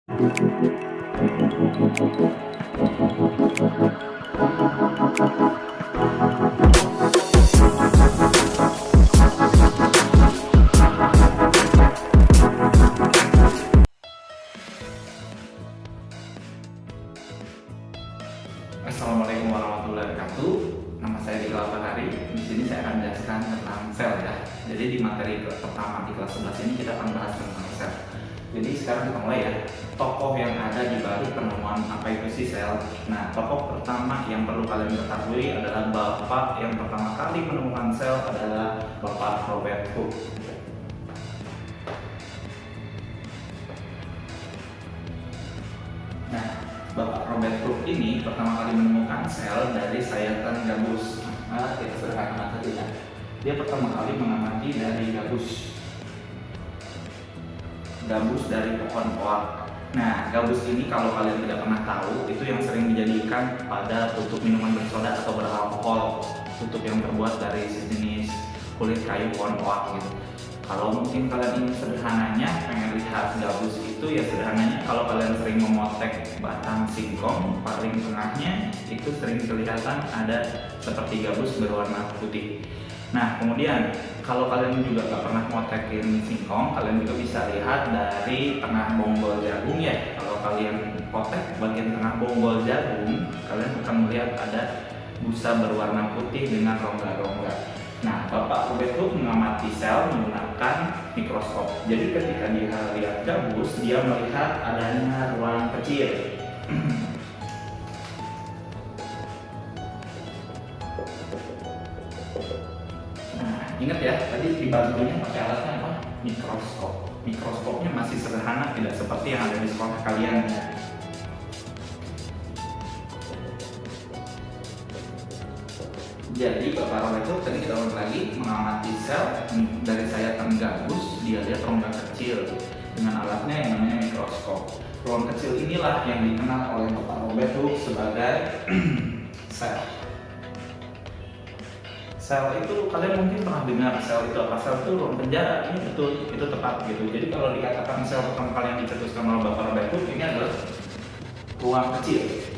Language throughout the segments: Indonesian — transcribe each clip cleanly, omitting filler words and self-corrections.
Assalamualaikum warahmatullahi wabarakatuh. Nama saya Dika Bakari. Di sini saya akan menjelaskan tentang sel ya. Jadi di materi pertama di kelas 11 ini kita akan bahas tentang sel. Jadi sekarang kita mulai ya. Tokoh yang ada di balik penemuan apa itu sih sel. Nah, tokoh pertama yang perlu kalian ketahui adalah bapak yang pertama kali menemukan sel adalah Bapak Robert Hooke. Nah, Bapak Robert Hooke ini pertama kali menemukan sel dari sayatan gabus. Nah, kita sederhana saja ya. Dia pertama kali mengamati dari gabus dari pohon oak. Nah, gabus ini kalau kalian tidak pernah tahu, itu yang sering dijadikan pada tutup minuman bersoda atau beralkohol. Tutup yang terbuat dari sejenis kulit kayu pohon oak gitu. Kalau mungkin kalian ingin sederhananya, pengen lihat gabus itu ya sederhananya kalau kalian sering memotek batang singkong, paling tengahnya itu sering kelihatan ada seperti gabus berwarna putih. Nah, kemudian kalau kalian juga nggak pernah motekin singkong, kalian juga bisa lihat dari tengah bonggol jagung ya. Kalau kalian potek bagian tengah bonggol jagung, kalian akan melihat ada busa berwarna putih dengan rongga-rongga. Nah, Bapak Robert Hooke mengamati sel menggunakan mikroskop. Jadi ketika dia lihat gabus, dia melihat adanya ruang kecil. Nah, ingat ya, tadi dibantunya pakai alatnya apa? Mikroskop. Mikroskopnya masih sederhana, tidak seperti yang ada di sekolah kalian ya. Jadi Bapak Robert Hooke tadi kita ulang lagi mengamati sel dari sayatan gabus, dia lihat rongga kecil dengan alatnya yang namanya mikroskop. Ruang kecil inilah yang dikenal oleh Bapak Robert Hooke sebagai sel. Sel itu kalian mungkin pernah dengar sel itu apa? Sel itu ruang penjara, ini betul, itu tepat gitu. Jadi kalau dikatakan sel pertama kali yang dicetuskan oleh Bapak Robert Hooke ini adalah ruang kecil.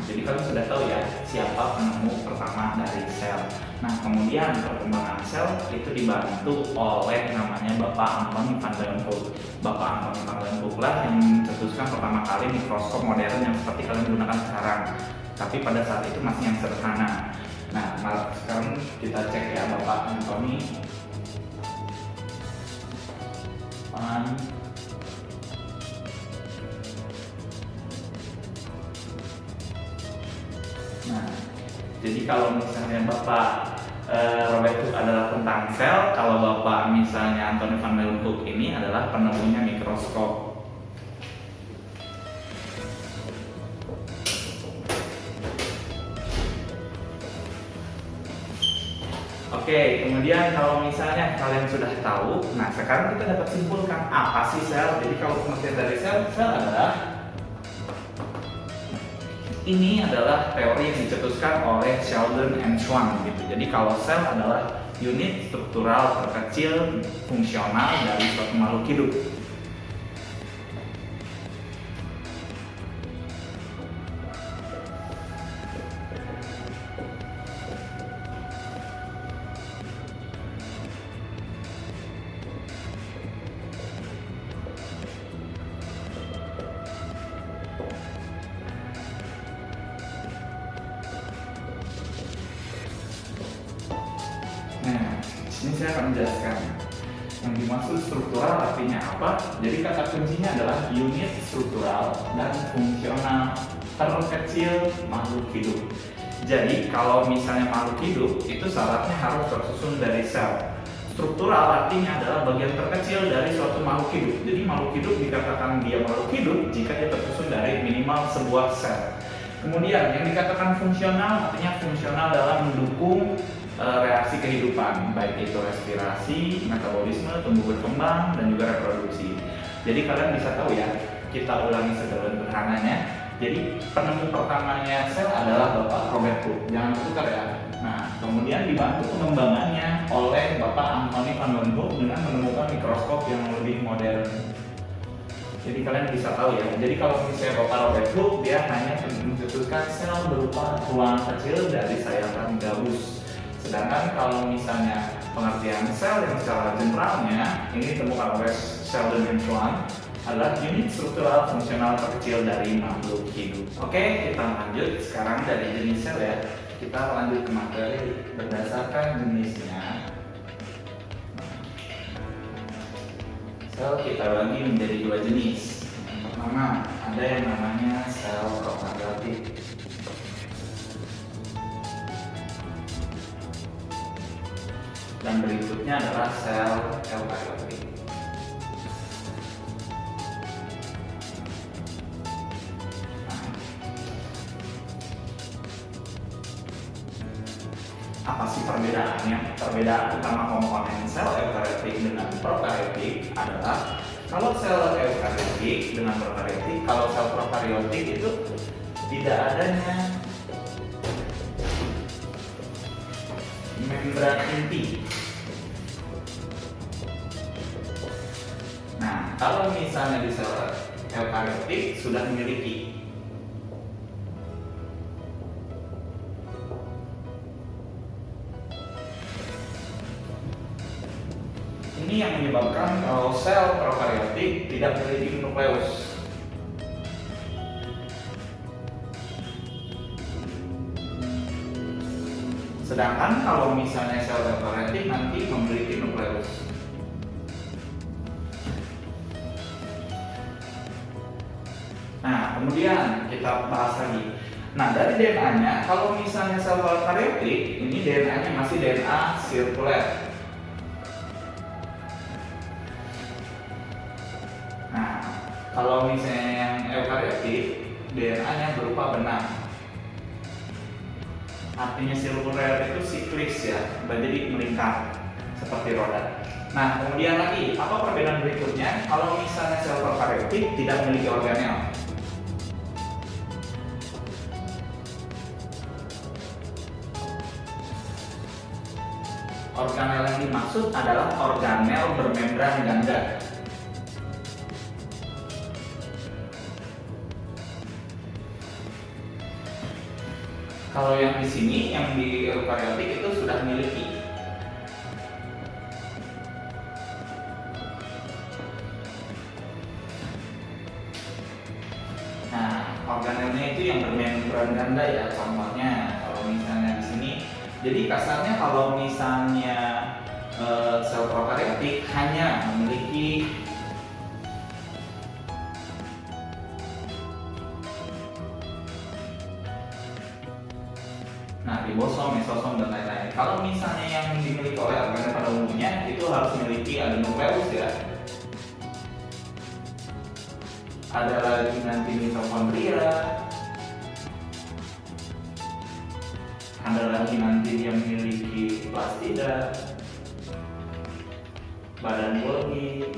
Jadi kalian sudah tahu ya siapa penemu pertama dari sel. Nah, kemudian perkembangan sel itu dibantu oleh namanya Bapak Anthony van Leeuwenhoek. Bapak Anthony van Leeuwenhoek lah yang mencetuskan pertama kali mikroskop modern yang seperti kalian gunakan sekarang. Tapi pada saat itu masih yang sederhana. Nah, sekarang kita cek ya Bapak Anthony van Nah, jadi kalau misalnya Bapak Robert Hooke adalah tentang sel, kalau Bapak misalnya Anthony van Leeuwenhoek ini adalah penemunya mikroskop. Oke, kemudian kalau misalnya kalian sudah tahu, nah sekarang kita dapat simpulkan apa sih sel. Jadi kalau pengertian dari sel adalah ini adalah teori yang dicetuskan oleh Sheldon and Schwann gitu. Jadi kalau sel adalah unit struktural terkecil fungsional dari suatu makhluk hidup. Nah, ini saya akan menjelaskan. Yang dimaksud struktural artinya apa? Jadi kata kuncinya adalah unit struktural dan fungsional terkecil makhluk hidup. Jadi kalau misalnya makhluk hidup itu syaratnya harus tersusun dari sel. Struktural artinya adalah bagian terkecil dari suatu makhluk hidup. Jadi makhluk hidup dikatakan dia makhluk hidup jika dia tersusun dari minimal sebuah sel. Kemudian yang dikatakan fungsional artinya fungsional dalam mendukung reaksi kehidupan, baik itu respirasi, metabolisme, tumbuh berkembang, dan juga reproduksi. Jadi kalian bisa tahu ya, kita ulangi sederhananya. Jadi penemu pertamanya sel adalah Bapak Robert Hooke. Jangan bertukar ya. Nah, kemudian dibantu pengembangannya oleh Bapak Anthony van Leeuwenhoek dengan menemukan mikroskop yang lebih modern. Jadi kalian bisa tahu ya. Jadi kalau misalnya Bapak Robert Hooke, dia hanya mencetuskan sel berupa ruangan kecil dari sayatan gabus. Sedangkan kalau misalnya pengertian sel yang secara generalnya ini ditemukan oleh Sheldon and Schwann adalah unit struktural fungsional terkecil dari makhluk hidup. Oke, kita lanjut sekarang dari jenis sel ya. Kita lanjut ke materi berdasarkan jenisnya. Sel kita bagi menjadi dua jenis. Yang pertama ada yang namanya sel prokaryotik. Dan berikutnya adalah sel eukaryotik. Apa sih perbedaannya? Perbedaan utama komponen sel eukaryotik dengan prokaryotik adalah kalau sel eukaryotik dengan prokaryotik, kalau sel prokaryotik itu tidak adanya membran inti. Nah, kalau misalnya di sel eukaryotik sudah memiliki. Ini yang menyebabkan kalau sel prokaryotik tidak memiliki nukleus. Sedangkan kalau misalnya sel eukaryotik nanti memiliki nukleus. Nah, kemudian kita bahas lagi. Nah, dari DNA-nya, kalau misalnya sel eukaryotik, ini DNA-nya masih DNA sirkuler. Nah, kalau misalnya yang eukaryotik, DNA-nya berupa benang. Artinya sirkuler itu siklis ya, jadi melingkar seperti roda. Nah, kemudian lagi, apa perbedaan berikutnya? Kalau misalnya sel prokaryotik tidak memiliki organel. Organel yang dimaksud adalah organel bermembran ganda. Kalau yang di sini, yang di eukaryotik itu sudah memiliki. Nah, organelnya itu yang bermembran ganda ya. Contohnya, kalau misalnya di sini, jadi kasarnya kalau misalnya sel prokaryotik hanya memiliki ribosom, mesosom, dan lain-lain. Kalau misalnya yang dimiliki oleh organel pada umumnya itu harus memiliki ada nukleus ya. Ada lagi nanti mitokondria. Ada lagi nanti yang memiliki plastida, badan Golgi,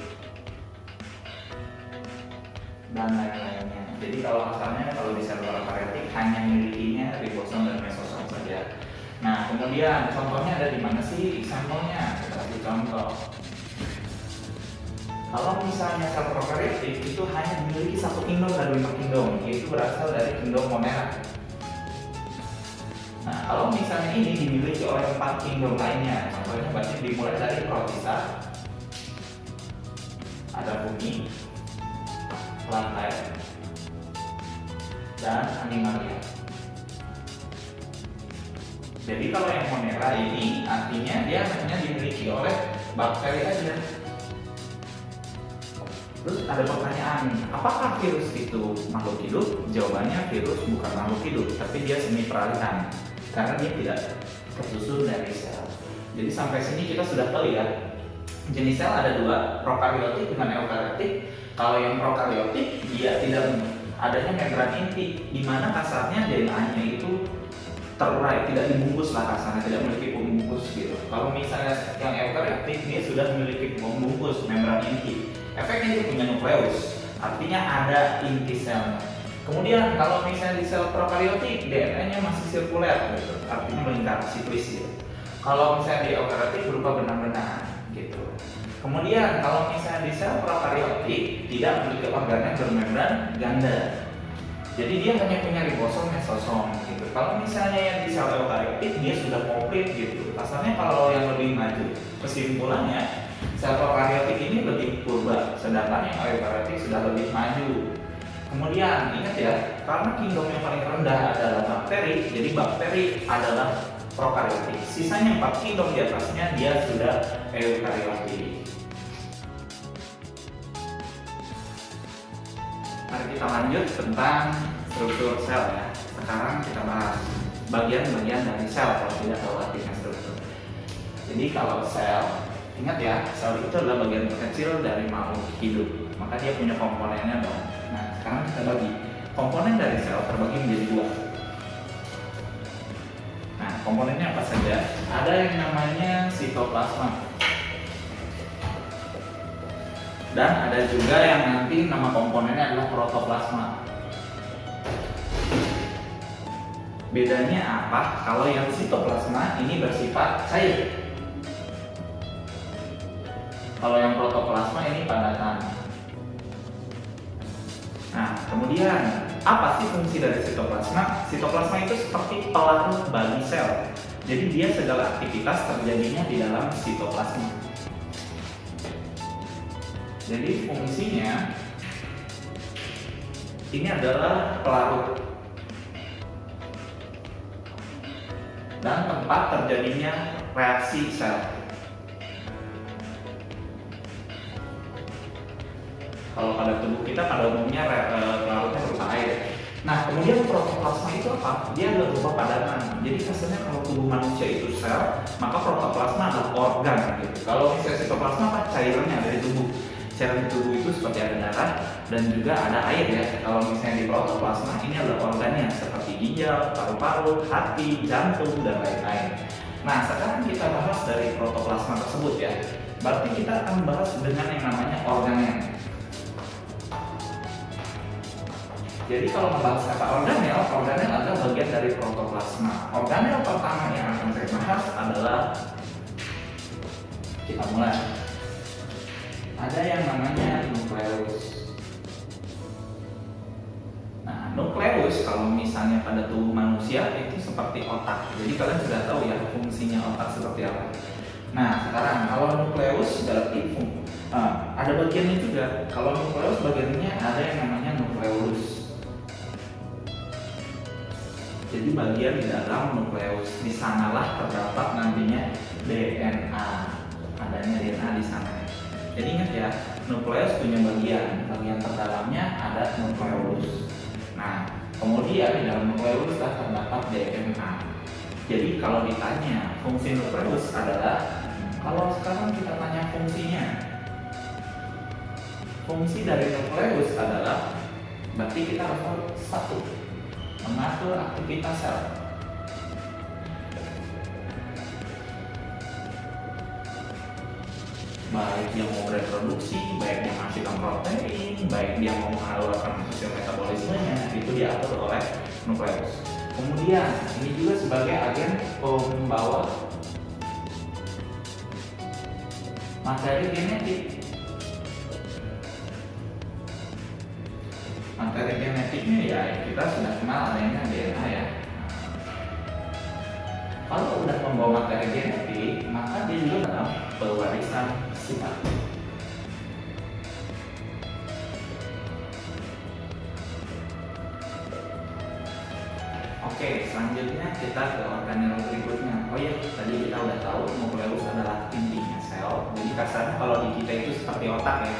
dan lain-lainnya. Jadi kalau asalnya kalau di sel prokaryotik hanya memilikinya ribosom dan mesosom saja. Nah, kemudian contohnya ada di mana sih sampelnya? Kita kasih contoh. Kalau misalnya sel prokaryotik itu hanya memiliki satu kingdom dari 5 kingdom, yaitu berasal dari kingdom Monera. Nah, kalau misalnya ini dimiliki oleh 4 kingdom lainnya, contohnya berarti dimulai dari protista, ada bumi, lantai, dan animalia. Jadi kalau yang Monera ini artinya dia hanya dimiliki oleh bakteri aja. Terus ada pertanyaan, apakah virus itu makhluk hidup? Jawabannya virus bukan makhluk hidup, tapi dia semi peralihan karena dia tidak tersusun dari sel. Jadi sampai sini kita sudah tahu ya, jenis sel ada dua, prokaryotik dengan eukaryotik. Kalau yang prokaryotik dia tidak adanya membran inti, di mana kasarnya DNA-nya itu terurai, tidak dibungkus lah kasarnya, tidak memiliki pembungkus gitu. Kalau misalnya yang eukaryotik dia sudah memiliki pembungkus membran inti. Efeknya dia punya nukleus, artinya ada inti selnya. Kemudian kalau misalnya di sel prokariotik DNA-nya masih sirkuler gitu, artinya melingkar siklis gitu. Kalau misalnya di eukariotik berupa benang-benang gitu. Kemudian kalau misalnya di sel prokariotik tidak memiliki organ yang bermembran ganda. Jadi dia hanya punya ribosom, mesosom gitu. Kalau misalnya yang di sel eukariotik dia sudah komplit gitu. Asalnya kalau yang lebih maju, kesimpulannya sel prokariotik ini lebih purba, sedangkan yang eukariotik sudah lebih maju. Kemudian ingat ya, karena kingdom yang paling rendah adalah bakteri, jadi bakteri adalah prokariotik. Sisanya 4 kingdom di atasnya dia sudah eukariotik. Mari kita lanjut tentang struktur sel ya. Sekarang kita bahas bagian-bagian dari sel kalau tidak tahu artinya struktur. Jadi kalau sel, ingat ya, sel itu adalah bagian terkecil dari makhluk hidup. Maka dia punya komponennya dong. Nah, sekarang kita bagi komponen dari sel terbagi menjadi 2. Nah, komponennya apa saja? Ada yang namanya sitoplasma. Dan ada juga yang nanti nama komponennya adalah protoplasma. Bedanya apa? Kalau yang sitoplasma ini bersifat cair. Kalau yang protoplasma ini padatan. Nah, kemudian apa sih fungsi dari sitoplasma? Sitoplasma itu seperti pelarut bagi sel. Jadi dia segala aktivitas terjadinya di dalam sitoplasma. Jadi fungsinya ini adalah pelarut dan tempat terjadinya reaksi sel. Kalau pada tubuh kita pada umumnya pelarutnya berupa air. Nah, kemudian protoplasma itu apa? Dia adalah berupa padanan. Jadi kasarnya kalau tubuh manusia itu sel, maka protoplasma adalah organ gitu. Kalau misalnya sitoplasma apa? Cairannya dari tubuh. Cairan tubuh itu seperti ada darah dan juga ada air ya. Kalau misalnya di protoplasma ini adalah organnya seperti ginjal, paru-paru, hati, jantung dan lain-lain. Nah, sekarang kita bahas dari protoplasma tersebut ya. Berarti kita akan bahas dengan yang namanya organel. Jadi kalau membahas kata organel adalah bagian dari protoplasma. Organel pertama yang akan saya bahas adalah, kita mulai. Ada yang namanya nukleus. Nah, nukleus kalau misalnya pada tubuh manusia itu seperti otak. Jadi kalian sudah tahu ya fungsinya otak seperti apa. Nah, sekarang kalau nukleus berarti ada bagiannya juga. Kalau nukleus bagiannya ada yang namanya nukleolus. Jadi bagian di dalam nukleus, di sanalah terdapat nantinya DNA, adanya DNA di sana. Jadi ingat ya, nukleus punya bagian terdalamnya ada nukleolus. Nah, kemudian di dalam nukleolus terdapat DNA. Jadi kalau ditanya fungsi nukleus adalah, kalau sekarang kita tanya fungsinya, fungsi dari nukleus adalah, berarti kita harus tahu satu, mengatur aktivitas sel. Baik dia mau bereproduksi, baik dia menghasilkan protein, baik dia mau mengalurkan hasil metabolismenya, itu diatur oleh nukleus. Kemudian ini juga sebagai agen pembawa materi genetik. Materi genetiknya ya kita sudah kenal adanya DNA ya. Kalau udah membawa materi genetik, maka dia juga dalam pewarisan sifat. Oke, selanjutnya kita ke organel berikutnya. Oh iya, tadi kita udah tahu nukleus adalah intinya sel. Jadi kasarnya kalau di kita itu seperti otak ya.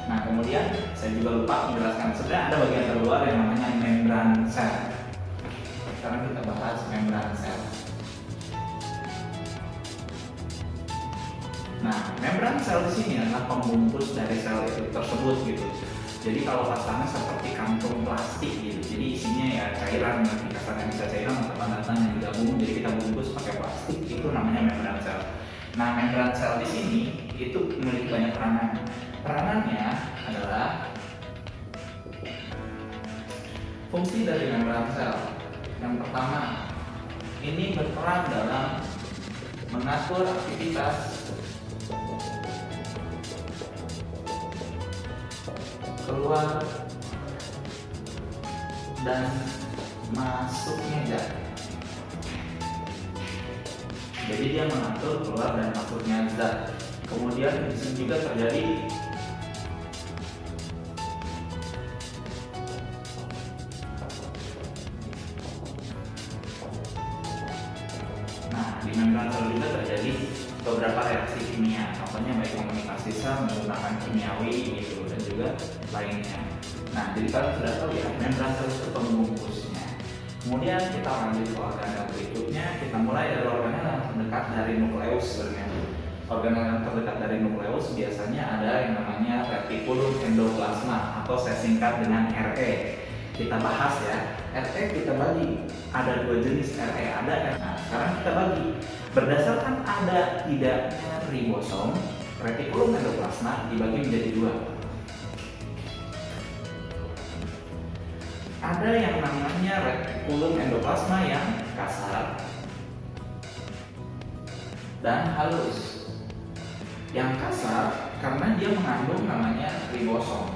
Nah, kemudian saya juga lupa menjelaskan, sebenarnya ada bagian terluar yang namanya membran sel. Sekarang kita bahas membran sel. Nah, membran sel di sini adalah pembungkus dari sel itu tersebut gitu. Jadi kalau kasarnya seperti kantung plastik gitu. Jadi isinya ya cairan, nanti kasarnya bisa cairan atau padatan yang digabung. Jadi kita bungkus pakai plastik, itu namanya membran sel. Nah, membran sel di sini itu memiliki banyak peranan. Peranannya adalah Fungsi dari membran sel yang pertama, ini berperan dalam mengatur aktivitas keluar dan masuknya zat. Jadi dia mengatur keluar dan masuknya zat. Kemudian di sini juga terjadi di membran sel juga terjadi beberapa reaksi kimia, contohnya baik komunikasi sel menggunakan kimiawi gitu dan juga lainnya. Nah, jadi kalian sudah tahu ya membran sel itu pembungkusnya. Kemudian kita lanjut ke organel berikutnya, kita mulai dari organel yang terdekat dari nukleus sebenarnya. Organel yang terdekat dari nukleus biasanya ada yang namanya retikulum endoplasma atau saya singkat dengan RE. Kita bahas ya, RE kita bagi, ada dua jenis RE, ada. Nah, sekarang kita bagi berdasarkan ada tidaknya ribosom, retikulum endoplasma dibagi menjadi dua. Ada yang namanya retikulum endoplasma yang kasar dan halus. Yang kasar karena dia mengandung namanya ribosom.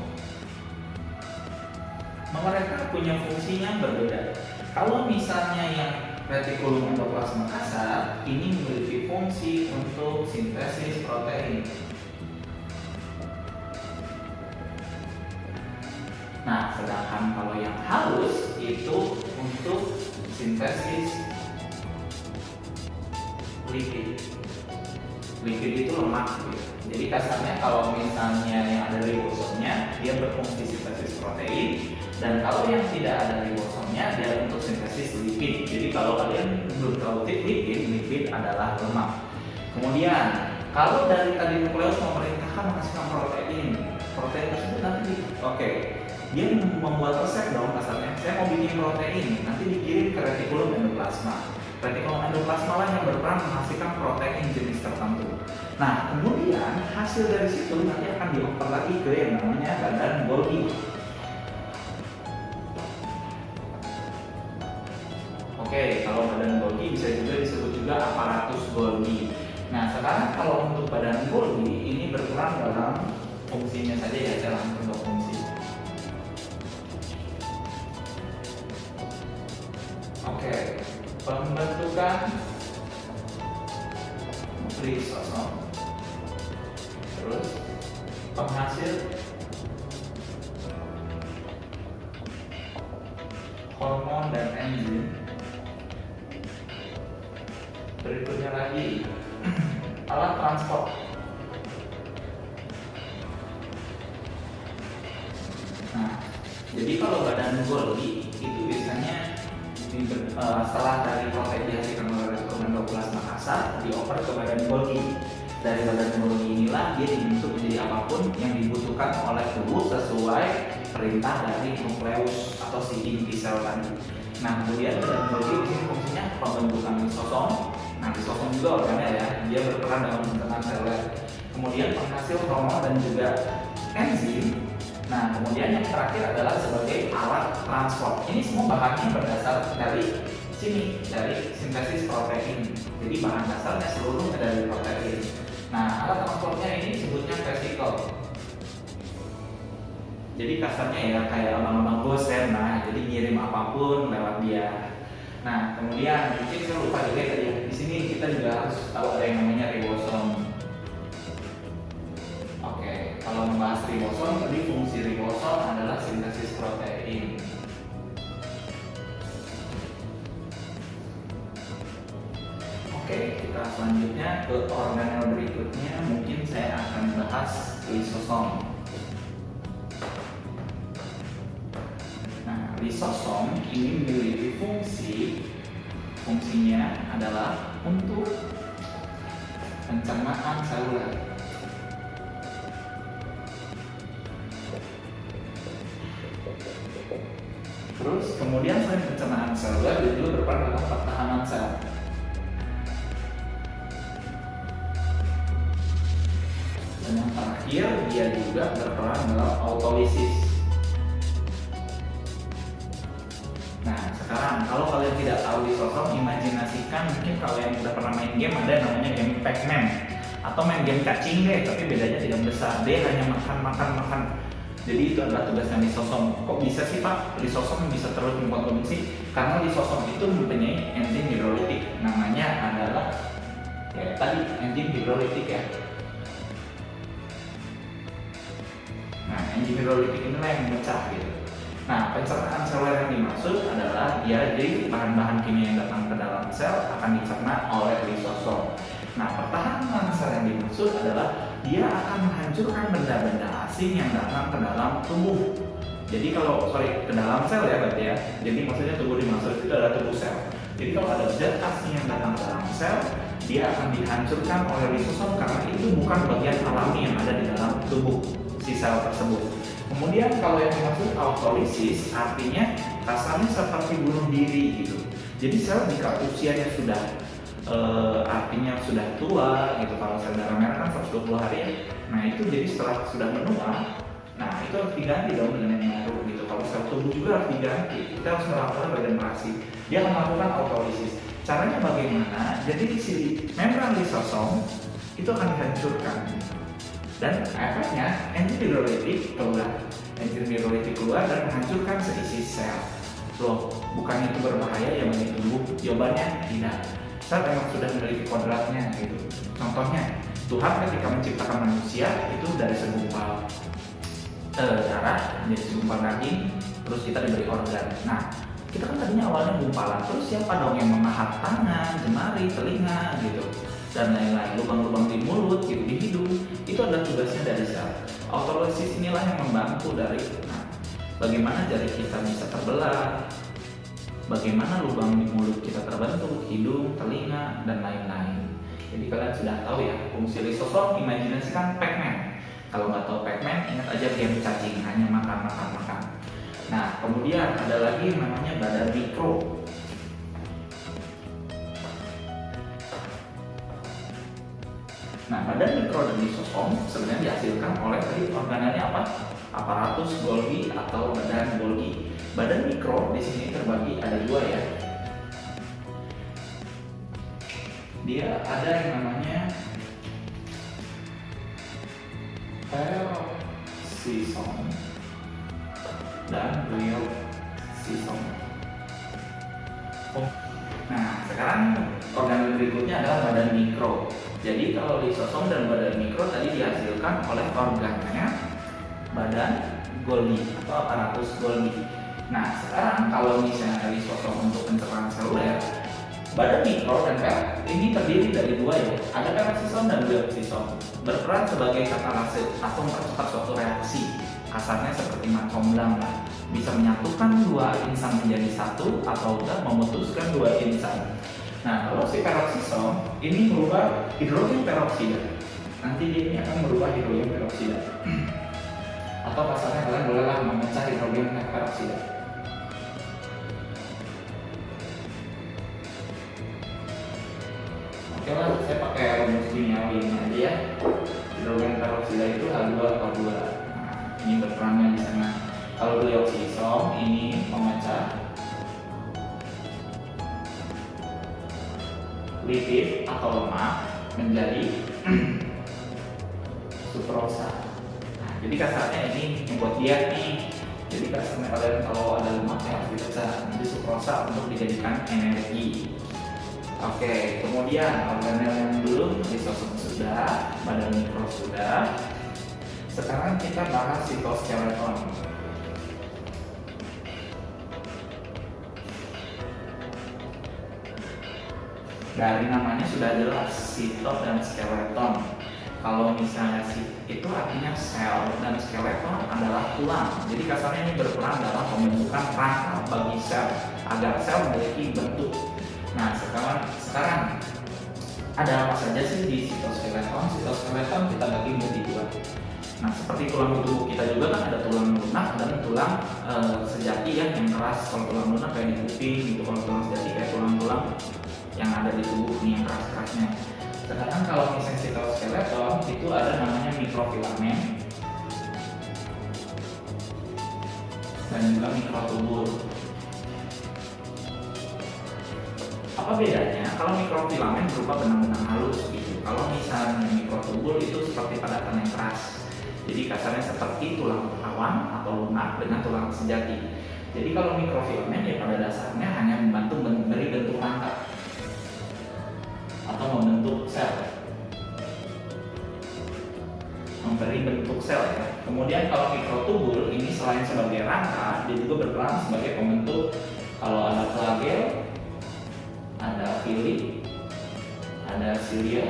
Mereka punya fungsi yang berbeda. Kalau misalnya yang retikulum endoplasma kasar, ini memiliki fungsi untuk sintesis protein. Nah, sedangkan kalau yang halus itu untuk sintesis lipid. Lipid itu lemak gitu. Jadi kasarnya kalau misalnya yang ada ribosomnya, dia berfungsi sintesis protein, dan kalau yang tidak ada ribosomnya, dia untuk sintesis lipid. Jadi kalau kalian belum tahu lipid adalah lemak. Kemudian kalau dari tadi nukleus memerintahkan menghasilkan protein tersebut nanti dia membuat resep dong kasarnya. Saya mau bikin protein, nanti dikirim ke retikulum endoplasma. Retikulum endoplasma lah yang berperan menghasilkan protein jenis tertentu. Nah, kemudian hasil dari situ nanti akan dioper lagi ke yang namanya badan Golgi. Kalau badan Golgi bisa juga disebut juga aparatus Golgi. Nah, sekarang kalau untuk badan Golgi ini berperan dalam fungsinya saja ya, saya langsung ke fungsi. Pembentukan ribosom, terus penghasil hormon dan enzim. Berikutnya lagi alat transport. Nah, jadi kalau badan Golgi itu biasanya setelah dari protein dihasilkan oleh retikulum endoplasma kasar dioper ke badan Golgi. Dari badan Golgi inilah dia dibentuk menjadi apapun yang dibutuhkan oleh tubuh sesuai perintah dari nukleus atau si inti sel tadi. Nah, kemudian badan Golgi ini fungsinya pembentukan lisosom. Nah, lisosom juga organel ya, dia berperan dalam pembentukan seluler. Kemudian penghasil hormon dan juga enzim. Nah, kemudian yang terakhir adalah sebagai alat transport. Ini semua bahannya berdasar dari sini, dari sintesis protein. Jadi bahan dasarnya seluruhnya dari protein. Nah, alat transportnya ini disebutnya vesicle. Jadi kasarnya ya kayak abang-abang gosen, nah jadi ngirim apapun lewat dia. Nah, kemudian mungkin saya lupa juga tadi di sini kita juga harus tahu ada yang namanya ribosom. Kalau membahas ribosom, jadi fungsi ribosom adalah sintesis protein. Kita selanjutnya ke organel berikutnya. Mungkin saya akan bahas lisosom. Nah, lisosom ini memiliki fungsinya adalah untuk pencernaan seluler. Terus kemudian selain pencernaan seluler, dia juga berperan dalam pertahanan sel. Dan yang terakhir, dia juga berperan dalam autolisis. sekarang kalau kalian tidak tahu lisosom, imajinasikan mungkin kalau yang udah pernah main game ada yang namanya game Pac-Man atau main game cacing deh, tapi bedanya tidak besar, dia hanya makan. Jadi itu adalah tugasnya lisosom. Kok bisa sih Pak lisosom bisa terus mengkonsumsi? Karena lisosom itu mempunyai enzim hidrolitik, namanya adalah ya tadi enzim hidrolitik ya. Nah, enzim hidrolitik inilah yang memecah gitu. Nah, pencernaan seluler yang dimaksud adalah dia jadi bahan-bahan kimia yang datang ke dalam sel akan dicerna oleh lisosom. Nah, pertahanan sel yang dimaksud adalah dia akan menghancurkan benda-benda asing yang datang ke dalam tubuh. Jadi kalau ke dalam sel ya berarti ya. Jadi maksudnya tubuh dimaksud itu adalah tubuh sel. Jadi kalau ada zat asing yang datang ke dalam sel, dia akan dihancurkan oleh lisosom karena itu bukan bagian alami yang ada di dalam tubuh si sel tersebut. Kemudian kalau yang dimaksud autolisis artinya kasarnya seperti bunuh diri gitu. Jadi sel jika usianya sudah artinya sudah tua gitu, kalau sel darah merah kan 120 hari ya. Nah itu jadi setelah sudah menua, nah itu harus diganti dong dengan yang baru gitu. Kalau sel tubuh juga harus diganti, kita harus melakukan regenerasi. Dia akan melakukan autolisis. Caranya bagaimana? Jadi si membran lisosom itu akan dihancurkan dan efeknya enzim hidrolitik keluar dan menghancurkan seisi sel. Loh, bukannya itu berbahaya ya bagi tubuh? Jawabannya tidak. Sel memang sudah memiliki kodratnya gitu. Contohnya, Tuhan ketika menciptakan manusia itu dari segumpal darah menjadi segumpal daging, terus kita diberi organ. Nah, kita kan tadinya awalnya gumpalan, terus siapa dong yang memahat tangan, jemari, telinga gitu, dan lain-lain, lubang-lubang di mulut, gitu, di hidung, itu adalah tugasnya dari sel. Autolisis inilah yang membantu dari bagaimana jari kita bisa terbelah, bagaimana lubang di mulut kita terbentuk, hidung, telinga, dan lain-lain. Jadi kalian sudah tahu ya fungsi lisosom. Imajinasikan Pac-Man. Kalau nggak tahu Pac-Man, ingat aja game cacing, hanya makan. Nah, kemudian ada lagi yang namanya badan mikro. Nah, badan mikro dan lisosom sebenarnya dihasilkan oleh tadi organelnya apa? Aparatus Golgi atau badan Golgi. Badan mikro di sini terbagi ada dua ya. Dia ada yang namanya peroxisom dan glioxisom. Nah, sekarang organel berikutnya adalah badan mikro. Jadi kalau lisosom dan badan mikro tadi dihasilkan oleh organnya badan Golgi atau aparatus Golgi. Nah, sekarang kalau misalnya lisosom untuk pencernaan seluler, badan mikro dan ini terdiri dari dua ya. Ada peroxisom dan glioxisom, berperan sebagai katalase atau mempercepat suatu reaksi. Kasarnya seperti comblang lah. Bisa menyatukan dua insan menjadi satu atau memutuskan dua insan. Nah, kalau si peroxisom ini merubah hidrogen peroksida. Nanti dia ini akan merubah hidrogen peroksida. Atau kasarnya kalian bolehlah memecah hidrogen peroksida. Oke lah, saya pakai rumus kimiawi ini aja ya. Hidrogen peroksida itu H2O2. Nah, ini berperannya di sana. Kalau glioxisom ini memecah lipid atau lemak menjadi sukrosa. Nah, jadi kasarnya ini membuat diet nih. Jadi kasarnya kalian kalau ada lemak yang harus dipecah nanti sukrosa untuk dijadikan energi. Oke, kemudian organel yang belum lisosom sudah, badan mikro sudah. Sekarang kita bahas sitoskeleton. Dari namanya sudah jelas, sito dan skeleton. Kalau misalnya itu artinya sel dan skeleton adalah tulang. Jadi kasarnya ini berperan dalam pembentukan rangka bagi sel agar sel memiliki bentuk. Nah, sekarang ada apa saja sih di sitoskeleton? Sitoskeleton kita bagi menjadi dua. Nah, seperti tulang tubuh kita juga kan ada tulang lunak dan tulang sejati ya, yang keras. Kalau tulang lunak kayak di kuping gitu, kalau tulang sejati kayak tulang-tulang yang ada di tubuh nih yang keras-kerasnya. Sekarang kalau misalnya sitoskeleton itu ada namanya mikrofilamen dan juga mikrotubul. Apa bedanya? Kalau mikrofilamen berupa benang-benang halus gitu. Kalau misalnya mikrotubul itu seperti padatan yang keras. Jadi kasarnya seperti tulang awan atau lunak dengan tulang sejati. Jadi kalau mikrofilamen ya pada dasarnya hanya membantu memberi bentuk rangka atau membentuk sel. Memberi bentuk sel ya. Kemudian kalau mikrotubul ini selain sebagai rangka, dia juga berperan sebagai pembentuk. Kalau ada flagel, ada fili, ada cilia,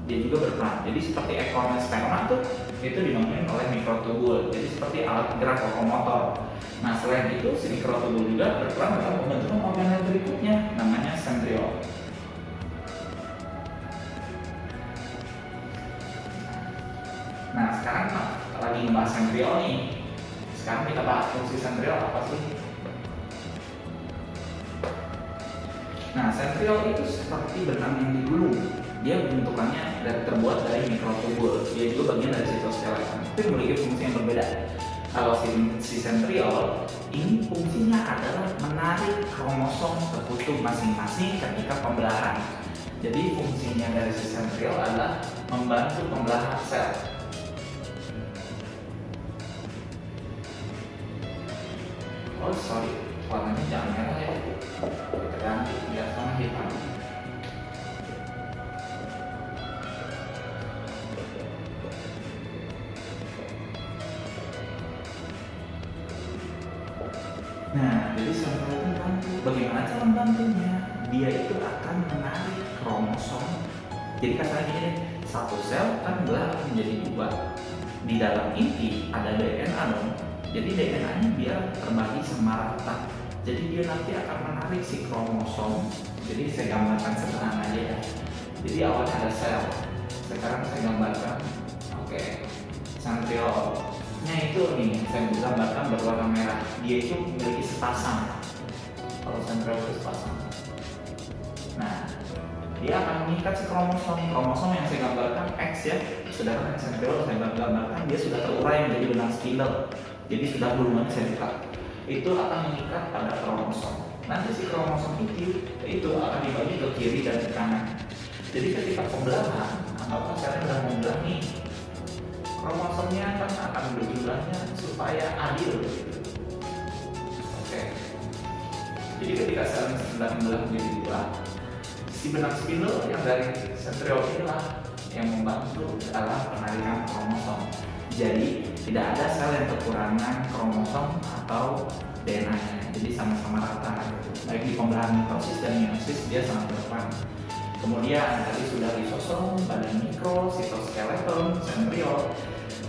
dia juga berperan. Jadi seperti ekornya sperma tuh itu dibangun oleh mikrotubul. Jadi seperti alat gerak lokomotor. Nah selain itu si mikrotubul juga berperan dalam pembentukan organel berikutnya, namanya sentriol. Nah sekarang lagi ngebahas sentriol nih. Sekarang kita bahas fungsi sentriol apa sih? Nah, sentriol itu seperti benang yang digulung. Dia bentukannya terbuat dari mikrotubul. Dia juga bagian dari sitoskeleton. Tapi memiliki fungsi yang berbeda. Kalau si sentriol ini fungsinya adalah menarik kromosom tertutup masing-masing ketika pembelahan. Jadi fungsinya dari si sentriol adalah membantu pembelahan sel. Oh sorry, warnanya jangan merah ya. Kita ganti tidak sama hitam. Nah, jadi sentriol itu membantu. Bagaimana cara membantunya? Dia itu akan menarik kromosom. Jadi kasarnya gini deh, satu sel kan belah menjadi dua. Di dalam inti ada DNA dong. Jadi DNA-nya biar terbagi sama rata. Jadi dia nanti akan menarik si kromosom. Jadi saya gambarkan sederhana aja ya. Jadi awalnya ada sel. Sekarang saya gambarkan. Oke. Sentriolnya itu nih, saya gambarkan berwarna merah. Dia itu memiliki sepasang. Kalau sentriol itu sepasang. Nah, dia akan mengikat si kromosom. Kromosom yang saya gambarkan X ya. Sedangkan sentriol saya gambarkan dia sudah terurai menjadi benang spindle. Jadi sudah gulungannya saya buka. Itu akan mengikat pada kromosom. Nanti si kromosom itu akan dibagi ke kiri dan ke kanan. Jadi ketika pembelahan, anggaplah saya sudah membelah nih, kromosomnya kan akan berjumlahnya supaya adil gitu. Oke. Jadi ketika saya sedang membelah menjadi dua, si benang spindle yang dari sentriol inilah yang membantu dalam penarikan kromosom. Jadi tidak ada sel yang kekurangan kromosom atau DNA-nya. Jadi sama-sama rata. Baik di pembelahan mitosis dan meiosis dia sangat berperan. Kemudian tadi sudah lisosom, badan mikro, sitoskeleton, sentriol.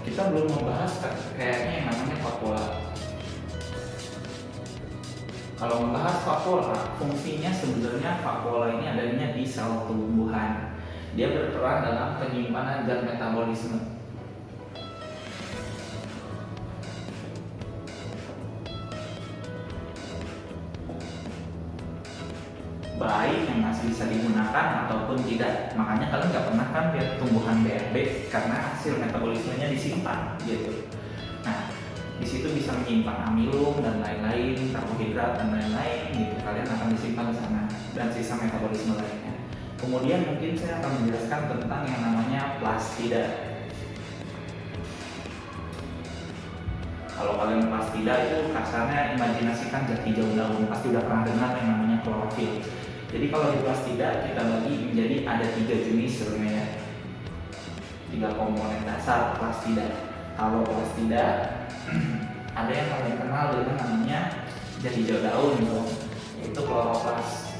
Kita belum membahas kayaknya yang namanya vakuola. Kalau membahas vakuola, fungsinya sebenarnya vakuola ini adanya di sel tumbuhan. Dia berperan dalam penyimpanan zat metabolisme. Baik yang masih bisa digunakan ataupun tidak. Makanya kalian nggak pernah kan lihat tumbuhan BRB karena hasil metabolismenya disimpan gitu. Nah, di situ bisa menyimpan amilum dan lain-lain, karbohidrat dan lain-lain gitu. Kalian akan disimpan di sana dan sisa metabolisme lainnya. Kemudian mungkin saya akan menjelaskan tentang yang namanya plastida. Kalau kalian plastida itu kasarnya imajinasikan jati jauh daun, pasti udah pernah dengar yang namanya klorofil. Jadi kalau di plastida kita bagi menjadi ada 3 jenis sebenarnya, 3 komponen dasar plastida. Kalau plastida ada yang kalian kenal dengan namanya jati jauh daun gitu, yaitu kloroplas.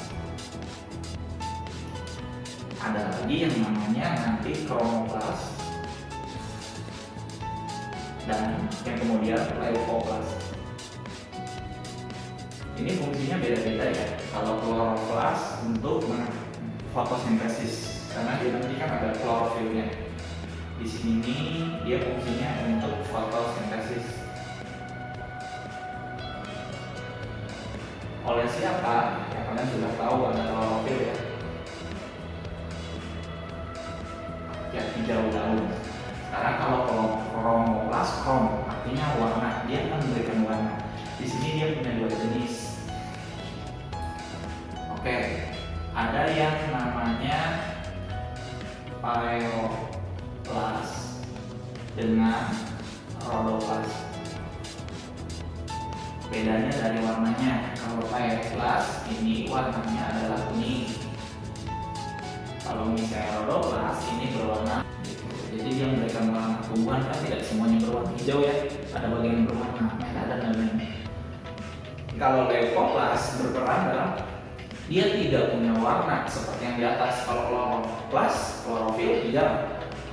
Ada lagi yang namanya nanti kromoplas dan yang kemudian leukoplas. Ini fungsinya beda-beda ya. Kalau kloroplas untuk fotosintesis, karena dia nanti kan ada klorofilnya. Di sini dia fungsinya untuk fotosintesis. Oleh siapa? Ya kalian sudah tahu ada klorofil ya. Jati jauh daun. Sekarang kalau kromoplas, krom artinya warna, dia akan memberikan warna. Di sini dia punya 2 jenis. Oke, ada yang namanya Paeoplast dengan Rhodoplast. Bedanya dari warnanya. Kalau Paeoplast ini warnanya adalah kuning. Kalau misalnya Rhodoplast ini berwarna gitu. Jadi dia memberikan warna. Tumbuhan kan tidak semuanya berwarna hijau ya. Ada bagian yang berwarna merah dan lain-lain. Kalau Leucoplast berperan dalam dia tidak punya warna seperti yang di atas. Kalau Chloroplast, klorofil hijau.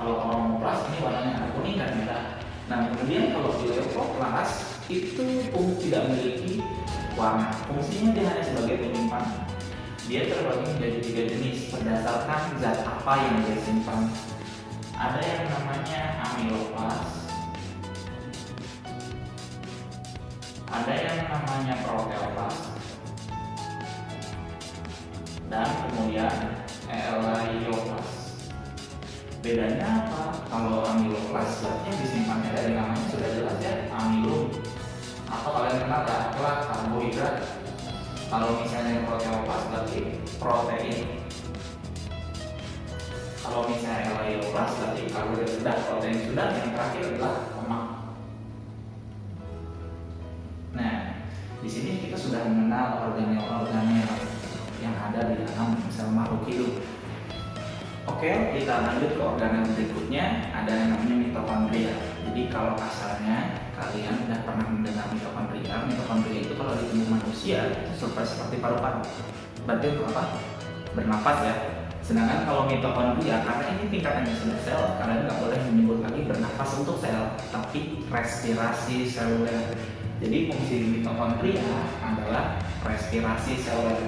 Kalau Chromoplast ini warnanya ada kuning dan merah. Nah, kemudian kalau di Leucoplast itu tidak memiliki warna. Fungsinya dia hanya sebagai penyimpan. Dia terbagi menjadi 3 jenis berdasarkan zat apa yang dia simpan. Ada yang namanya Amyloplast, ada yang namanya Proteoplast, dan kemudian Elaioplast. Bedanya apa? Kalau Amyloplast berarti disimpannya dari namanya sudah jelas ya, amilum, atau kalian kenal adalah karbohidrat. Kalau misalnya Proteoplast berarti protein. Kalau misalnya Elaioplast berarti karbohidrat sudah, protein sudah, yang terakhir adalah lemak. Nah, di sini kita sudah mengenal organel-organel yang ada di dalam sel makhluk hidup. Oke, kita lanjut ke organel berikutnya, ada yang namanya mitokondria. Jadi kalau kasarnya kalian sudah pernah mendengar mitokondria. Mitokondria itu kalau di tubuh manusia itu seperti paru-paru. Berarti untuk apa? Bernafas ya. Sedangkan kalau mitokondria, karena ini tingkatannya sudah sel, kalian nggak boleh menyebut lagi bernafas untuk sel, tapi respirasi seluler. Jadi fungsi mitokondria adalah respirasi seluler.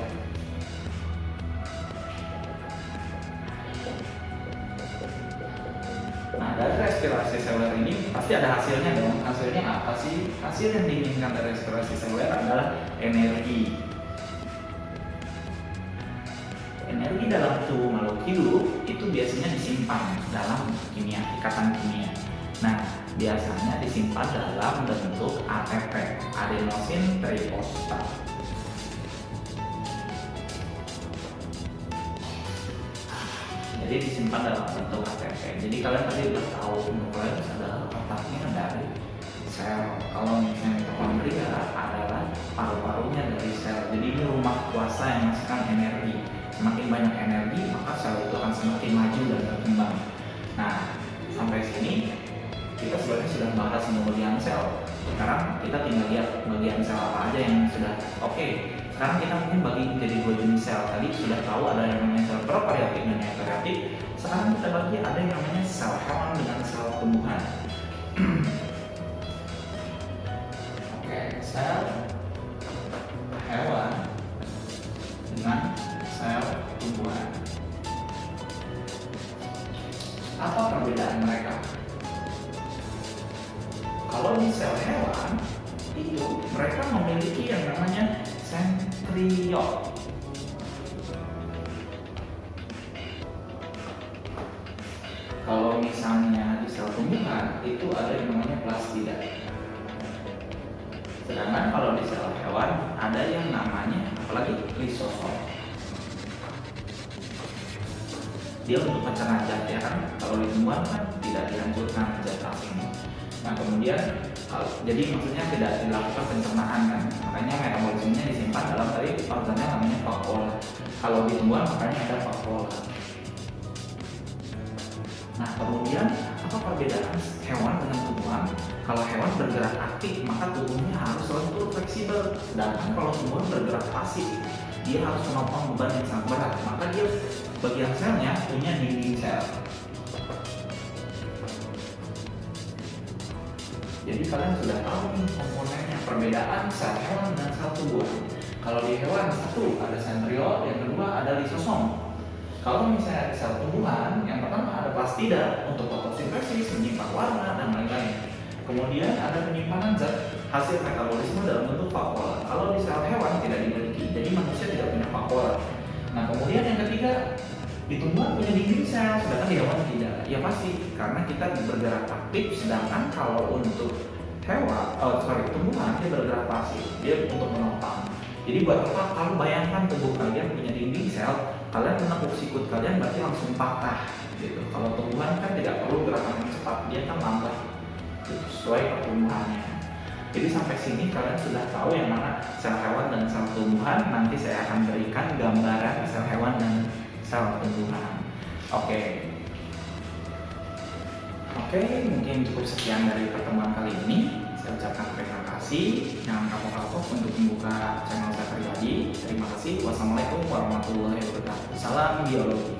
Nah, dari respirasi seluler ini pasti ada hasilnya dong. Hasilnya apa sih? Hasil yang diinginkan dari respirasi seluler adalah energi. Energi dalam tubuh makhluk hidup itu biasanya disimpan dalam kimia, ikatan kimia. Nah, biasanya disimpan dalam bentuk ATP, adenosin trifosfat. Jadi disimpan dalam bentuk ATP. Jadi kalian tadi udah tahu nukleus adalah otaknya dari sel. Kalau misalnya mitokondria adalah paru-parunya dari sel. Jadi ini rumah kuasa yang menghasilkan energi. Semakin banyak energi, maka sel itu akan semakin maju dan berkembang. Nah, sampai sini kita sebenarnya sudah bahas bagian sel. Sekarang kita tinggal lihat bagian sel apa aja yang sudah oke. Sekarang kita mungkin bagi menjadi 2 jenis sel. Tadi sudah tahu ada yang namanya sel prokaryotik dan eukaryotik. Sekarang kita bagi ada yang namanya sel hewan dengan sel tumbuhan. Oke, sel hewan dengan sel tumbuhan. Apa perbedaan mereka? Kalau di sel hewan itu mereka memiliki yang namanya sentriol. Kalau misalnya di sel tumbuhan itu ada yang namanya plastida. Sedangkan kalau di sel hewan ada yang namanya apalagi lisosom. Dia untuk mencerna zat ya kan. Kalau di tumbuhan kan tidak dihancurkan zat asing. Nah kemudian jadi maksudnya tidak dilakukan pencernaan kan, makanya metabolismenya disimpan dalam tadi organel namanya vakuola. Kalau di tumbuhan makanya ada vakuola. Nah kemudian apa perbedaan hewan dengan tumbuhan? Kalau hewan bergerak aktif maka tubuhnya harus lentur fleksibel, sedangkan kalau tumbuhan bergerak pasif dia harus menopang beban yang sangat berat, maka dia bagian selnya punya dinding sel. Jadi kalian sudah tahu nih komponennya, perbedaan sel hewan dan sel tumbuhan. Kalau di hewan satu ada sentriol, yang kedua ada lisosom. Kalau misalnya di sel tumbuhan, yang pertama ada plastida untuk fotosintesis, menyimpan warna dan lain-lain. Kemudian ada penyimpanan zat hasil metabolisme dalam bentuk vakuola. Kalau di sel hewan tidak dimiliki, jadi manusia tidak punya vakuola. Nah kemudian yang ketiga, di tumbuhan punya dinding sel, sedangkan di hewan tidak. Ya pasti, karena kita bergerak aktif, sedangkan kalau untuk tumbuhan dia bergerak pasif, dia untuk menopang. Jadi buat apa? Kalau bayangkan tubuh kalian punya dinding sel, kalian menekuk sikut kalian berarti langsung patah gitu. Kalau tumbuhan kan tidak perlu gerakan yang cepat, dia kan lambat gitu, sesuai pertumbuhannya. Jadi sampai sini kalian sudah tahu yang mana sel hewan dan sel tumbuhan. Nanti saya akan berikan gambaran sel hewan dan sel tumbuhan. Oke. Oke, mungkin cukup sekian dari pertemuan kali ini. Saya ucapkan terima kasih. Jangan kapok-kapok untuk membuka channel saya pribadi. Terima kasih. Wassalamualaikum warahmatullahi wabarakatuh. Salam biologi.